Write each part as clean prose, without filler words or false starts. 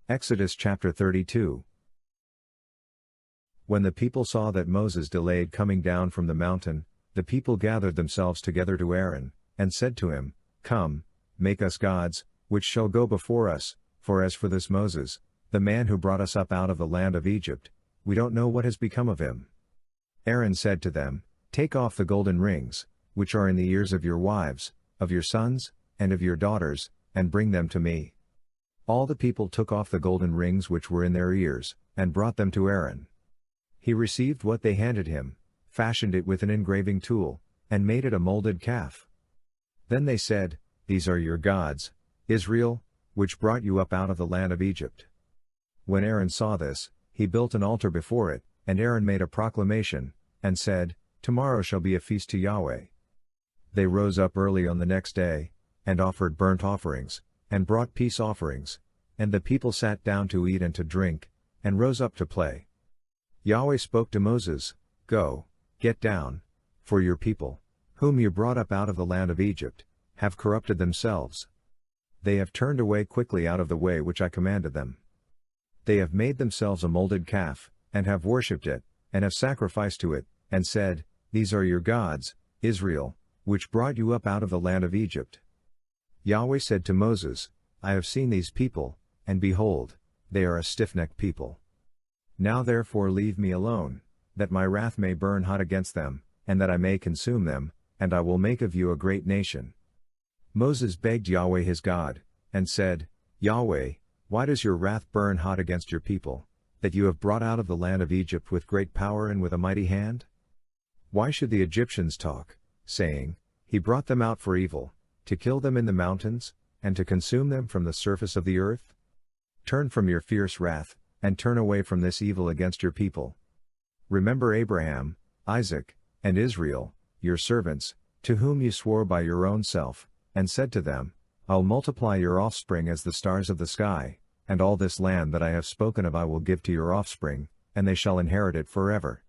Exodus chapter 32. When the people saw that Moses delayed coming down from the mountain, the people gathered themselves together to Aaron, and said to him, Come, make us gods, which shall go before us, for as for this Moses, the man who brought us up out of the land of Egypt, we don't know what has become of him. Aaron said to them, Take off the golden rings, which are in the ears of your wives, of your sons, and of your daughters, and bring them to me. All the people took off the golden rings which were in their ears, and brought them to Aaron. He received what they handed him, fashioned it with an engraving tool, and made it a molded calf. Then they said, These are your gods, Israel, which brought you up out of the land of Egypt. When Aaron saw this, he built an altar before it, and Aaron made a proclamation, and said, Tomorrow shall be a feast to Yahweh. They rose up early on the next day, and offered burnt offerings, and brought peace offerings, and the people sat down to eat and to drink, and rose up to play. Yahweh spoke to Moses, Go, get down, for your people, whom you brought up out of the land of Egypt, have corrupted themselves. They have turned away quickly out of the way which I commanded them. They have made themselves a molded calf, and have worshipped it, and have sacrificed to it, and said, These are your gods, Israel, which brought you up out of the land of Egypt. Yahweh said to Moses, I have seen these people, and behold, they are a stiff-necked people. Now therefore leave me alone, that my wrath may burn hot against them, and that I may consume them, and I will make of you a great nation. Moses begged Yahweh his God, and said, Yahweh, why does your wrath burn hot against your people, that you have brought out of the land of Egypt with great power and with a mighty hand? Why should the Egyptians talk, saying, He brought them out for evil, to kill them in the mountains, and to consume them from the surface of the earth? Turn from your fierce wrath, and turn away from this evil against your people. Remember Abraham, Isaac, and Israel, your servants, to whom you swore by your own self, and said to them, I'll multiply your offspring as the stars of the sky, and all this land that I have spoken of I will give to your offspring, and they shall inherit it forever.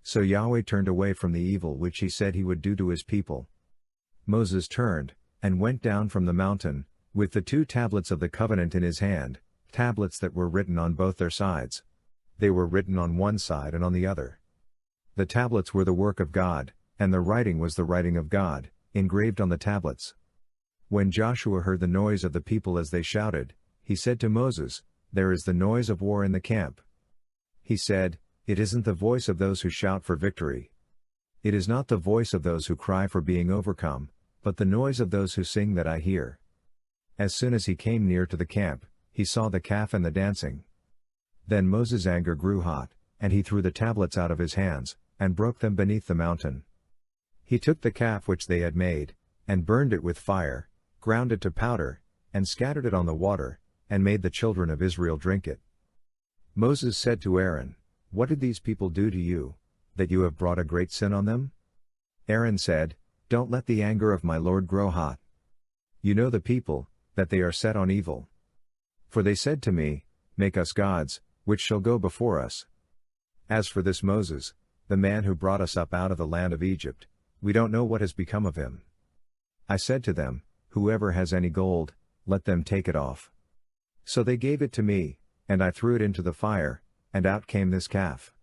So Yahweh turned away from the evil which he said he would do to his people. Moses turned, and went down from the mountain, with the 2 tablets of the covenant in his hand, tablets that were written on both their sides. They were written on one side and on the other. The tablets were the work of God, and the writing was the writing of God, engraved on the tablets. When Joshua heard the noise of the people as they shouted, he said to Moses, There is the noise of war in the camp. He said, It isn't the voice of those who shout for victory. It is not the voice of those who cry for being overcome, but the noise of those who sing that I hear. As soon as he came near to the camp, he saw the calf and the dancing. Then Moses' anger grew hot, and he threw the tablets out of his hands, and broke them beneath the mountain. He took the calf which they had made, and burned it with fire, ground it to powder, and scattered it on the water, and made the children of Israel drink it. Moses said to Aaron, What did these people do to you, that you have brought a great sin on them? Aaron said, Don't let the anger of my Lord grow hot. You know the people, that they are set on evil. For they said to me, Make us gods, which shall go before us. As for this Moses, the man who brought us up out of the land of Egypt, we don't know what has become of him. I said to them, Whoever has any gold, let them take it off. So they gave it to me, and I threw it into the fire, and out came this calf.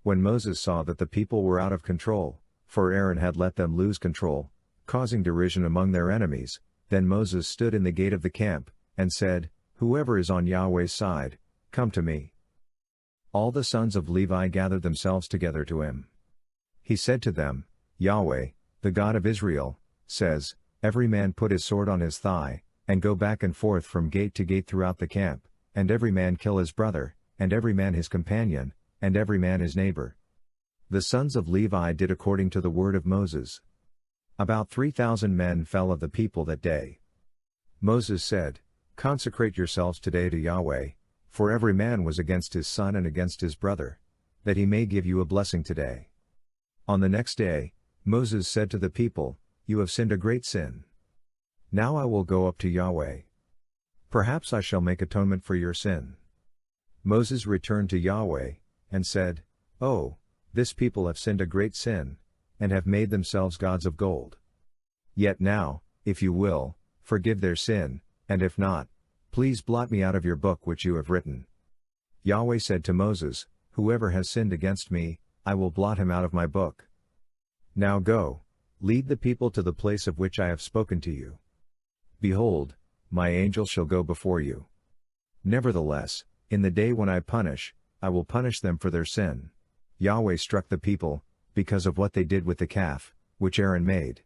When Moses saw that the people were out of control, for Aaron had let them lose control, causing derision among their enemies, then Moses stood in the gate of the camp, and said, Whoever is on Yahweh's side, come to me. All the sons of Levi gathered themselves together to him. He said to them, Yahweh, the God of Israel, says, Every man put his sword on his thigh, and go back and forth from gate to gate throughout the camp, and every man kill his brother, and every man his companion, and every man his neighbor. The sons of Levi did according to the word of Moses. About 3,000 men fell of the people that day. Moses said, Consecrate yourselves today to Yahweh, for every man was against his son and against his brother, that he may give you a blessing today. On the next day, Moses said to the people, You have sinned a great sin. Now I will go up to Yahweh. Perhaps I shall make atonement for your sin. Moses returned to Yahweh, and said, Oh, this people have sinned a great sin, and have made themselves gods of gold. Yet now, if you will, forgive their sin, and if not, Please blot me out of your book which you have written. Yahweh said to Moses, Whoever has sinned against me, I will blot him out of my book. Now go, lead the people to the place of which I have spoken to you. Behold, my angel shall go before you. Nevertheless, in the day when I will punish them for their sin. Yahweh struck the people, because of what they did with the calf, which Aaron made.